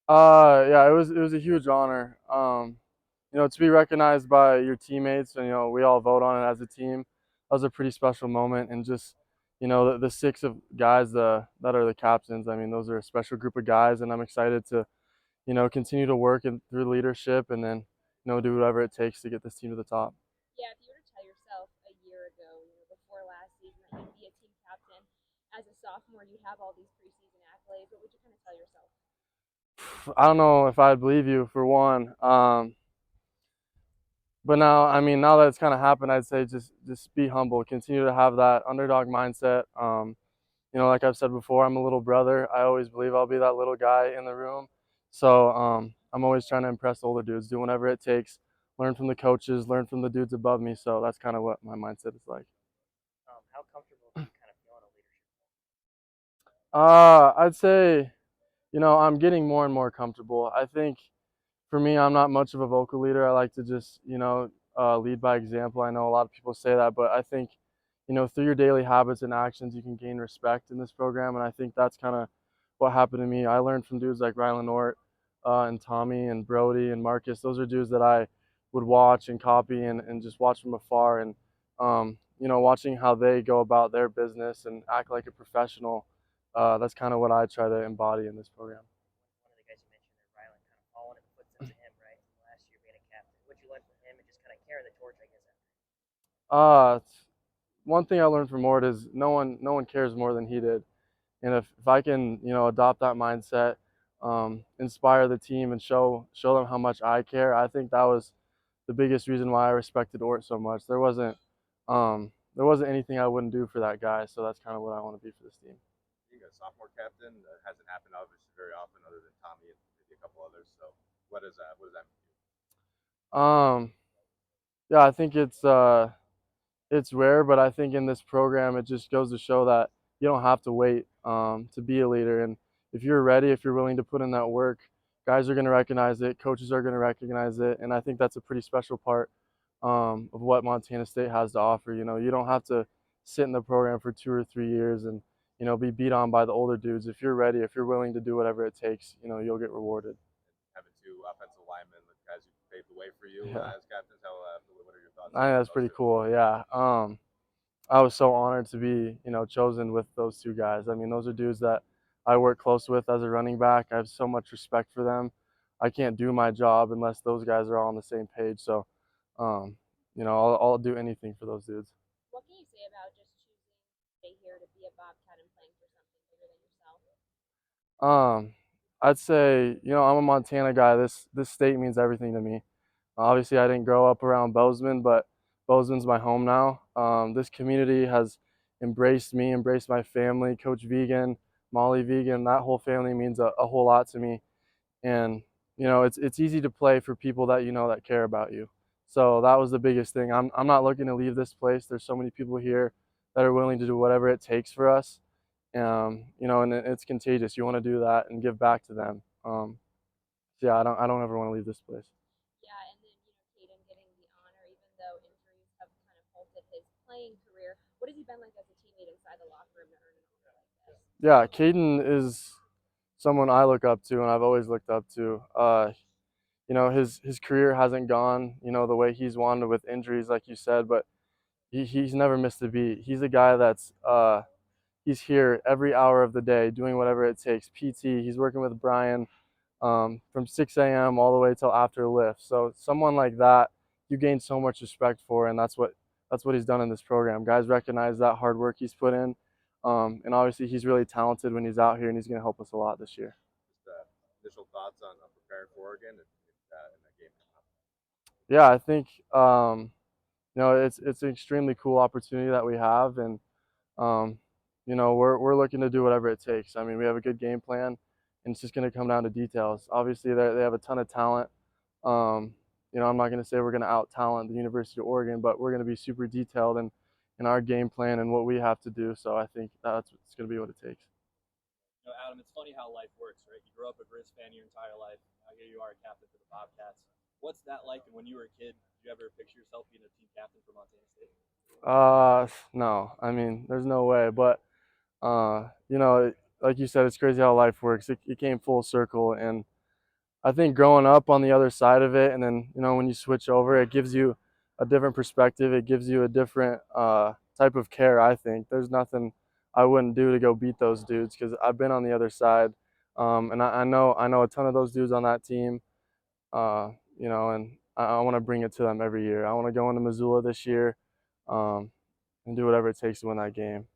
Yeah, it was a huge honor. To be recognized by your teammates, and we all vote on it as a team. That was a pretty special moment, and just the six of guys that are the captains. I mean, those are a special group of guys, and I'm excited to continue to work and through leadership, and then do whatever it takes to get this team to the top. Yeah, if you were to tell yourself a year ago, before last season, that you'd be a team captain as a sophomore, you'd have all these preseason accolades, what would you kind of tell yourself? I don't know if I'd believe you for one. But now, I mean, now that it's kind of happened, I'd say just be humble. Continue to have that underdog mindset. Like I've said before, I'm a little brother. I always believe I'll be that little guy in the room. So I'm always trying to impress the older dudes, do whatever it takes, learn from the coaches, learn from the dudes above me. So that's kind of what my mindset is like. How comfortable do you kind of feel in a leadership I'd say, I'm getting more and more comfortable. I think for me, I'm not much of a vocal leader. I like to just, lead by example. I know a lot of people say that, but I think, through your daily habits and actions, you can gain respect in this program. And I think that's kind of what happened to me. I learned from dudes like Rylan Nort and Tommy and Brody and Marcus. Those are dudes that I would watch and copy and just watch from afar. And, watching how they go about their business and act like a professional, that's kind of what I try to embody in this program. one of the guys you mentioned there, Rylan, kind of following in the footsteps of him, right? From last year being a captain. What'd you learn from him and just kind of carrying the torch, I guess, after? Uh, One thing I learned from Mort is no one cares more than he did. And if I can adopt that mindset, inspire the team and show them how much I care, I think that was the biggest reason why I respected Ort so much. There wasn't anything I wouldn't do for that guy, so that's kind of what I want to be for this team. Being a sophomore captain hasn't happened obviously very often, other than Tommy and maybe a couple others. So what is that? What does that mean? Um, yeah, I think it's rare, but I think in this program it just goes to show that you don't have to wait to be a leader. And if you're ready, if you're willing to put in that work, guys are going to recognize it, coaches are going to recognize it, and I think that's a pretty special part of what Montana State has to offer. You don't have to sit in the program for 2 or 3 years and be beat on by the older dudes. If you're ready, if you're willing to do whatever it takes, you'll get rewarded. Having two offensive linemen, the guys who paved the way for you Yeah, as captains. What are your thoughts I on think that's those pretty two? cool. Yeah. I was so honored to be, chosen with those two guys. I mean, those are dudes that I work close with as a running back. I have so much respect for them. I can't do my job unless those guys are all on the same page. So, um, I'll do anything for those dudes. What can you say about just choosing to stay here to be a Bobcat and playing for something bigger than yourself? Um, I'd say, I'm a Montana guy. This state means everything to me. Obviously, I didn't grow up around Bozeman, but Bozeman's my home now. This community has embraced me, embraced my family. Coach Vegan, Molly Vegan, that whole family means a whole lot to me. And it's easy to play for people that that care about you. So that was the biggest thing. I'm not looking to leave this place. There's so many people here that are willing to do whatever it takes for us. And it's contagious. You want to do that and give back to them. So yeah, I don't ever want to leave this place. Yeah, and then Caden getting the honor, even though injuries have kind of halted his playing career. What has he been like as a teammate inside the locker room to earn an honor like this? Yeah, Caden is someone I look up to, and I've always looked up to. His career hasn't gone, the way he's wanted with injuries, like you said, but he's never missed a beat. He's a guy that's he's here every hour of the day doing whatever it takes. PT, he's working with Brian from 6 a.m. all the way till after lift. So someone like that, you gain so much respect for, and that's what he's done in this program. Guys recognize that hard work he's put in, and obviously he's really talented when he's out here, and he's going to help us a lot this year. Just initial thoughts on preparing for Oregon and that game coming up. Yeah, I think it's an extremely cool opportunity that we have, and um, we're looking to do whatever it takes. I mean, we have a good game plan, and it's just going to come down to details. Obviously, they have a ton of talent. Um, I'm not going to say we're going to out talent the University of Oregon, but we're going to be super detailed in our game plan and what we have to do. So I think that's it's going to be what it takes. Adam, it's funny how life works, right? You grew up a Grizz fan your entire life. Now here you are a captain for the Bobcats. What's that like? And when you were a kid, did you ever picture yourself being a team captain for Montana State? No, I mean, there's no way, but uh, you know, like you said, it's crazy how life works. It came full circle, and I think growing up on the other side of it, and then when you switch over, it gives you a different perspective. It gives you a different type of care. I think there's nothing I wouldn't do to go beat those dudes because I've been on the other side, and I know a ton of those dudes on that team. Uh, and I want to bring it to them every year. I want to go into Missoula this year, and do whatever it takes to win that game.